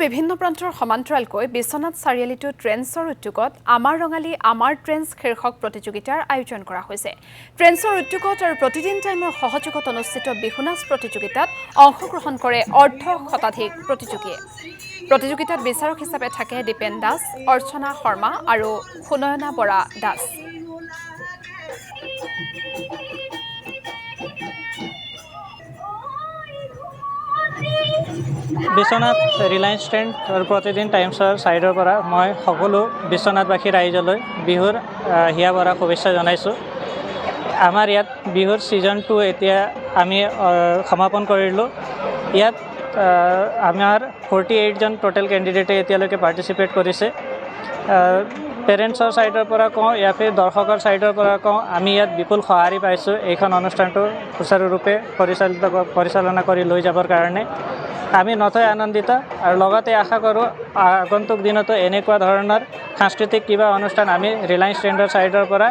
বিভিন্ন প্ৰান্তৰ সমান্তৰালকৈ বিশ্বনাথ চাৰিআলিটো ট্ৰেন্সৰ উদ্যোগত আমাৰ ৰঙালী আমাৰ ট্ৰেন্স শীৰ্ষক প্ৰতিযোগিতাৰ আয়োজন কৰা হৈছে। ট্ৰেন্সৰ উদ্যোগত আৰু প্ৰতিদিন টাইমৰ সহযোগত অনুষ্ঠিত বিহু নাচ প্ৰতিযোগিতাত অংশগ্ৰহণ কৰে অৰ্ধ শতাধিক প্ৰতিযোগীয়ে। প্ৰতিযোগিতাত বিচাৰক হিচাপে থাকে দীপেন দাস, অৰ্চনা শৰ্মা আৰু সুনয়না বৰা দাস। বিশ্বনাথ ৰিলায়েন্স ট্ৰেণ্ড আৰু প্ৰতিদিন টাইমছৰ ছাইডৰ পৰা মই সকলো বিশ্বনাথবাসী ৰাইজলৈ বিহুৰ হিয়া ভৰা শুভেচ্ছা জনাইছোঁ। আমাৰ ইয়াত বিহুৰ ছিজন 2 এতিয়া আমি সমাপন কৰিলোঁ। ইয়াত আমাৰ 48জন টোটেল কেণ্ডিডেটে এতিয়ালৈকে পাৰ্টিচিপেট কৰিছে। পেৰেণ্টছৰ ছাইডৰ পৰা কওঁ, ইয়াতে দৰ্শকৰ ছাইডৰ পৰা কওঁ, আমি ইয়াত বিপুল সঁহাৰি পাইছোঁ এইখন অনুষ্ঠানটো সুচাৰুৰূপে পৰিচালনা কৰি লৈ যাবৰ কাৰণে। আমি নথৈ আনন্দিত আৰু লগতে আশা কৰোঁ আগন্তুক দিনতো এনেকুৱা ধৰণৰ সাংস্কৃতিক কিবা অনুষ্ঠান আমি ৰিলায়েন্স ট্ৰেণ্ডৰ ছাইডৰ পৰা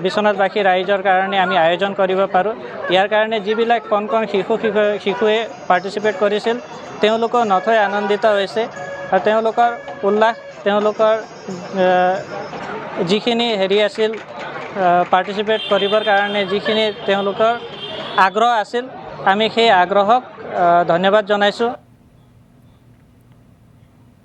বিশ্বনাথবাসী ৰাইজৰ কাৰণে আমি আয়োজন কৰিব পাৰোঁ। ইয়াৰ কাৰণে যিবিলাক কণ শিশুৱে পাৰ্টিচিপেট কৰিছিল তেওঁলোকো নথৈ আনন্দিত হৈছে আৰু তেওঁলোকৰ উল্লাস, তেওঁলোকৰ যিখিনি আছিল পাৰ্টিচিপেট কৰিবৰ কাৰণে যিখিনি তেওঁলোকৰ আগ্ৰহ আছিল, আমি সেই আগ্ৰহক ধন্যবাদ জনাইছোঁ।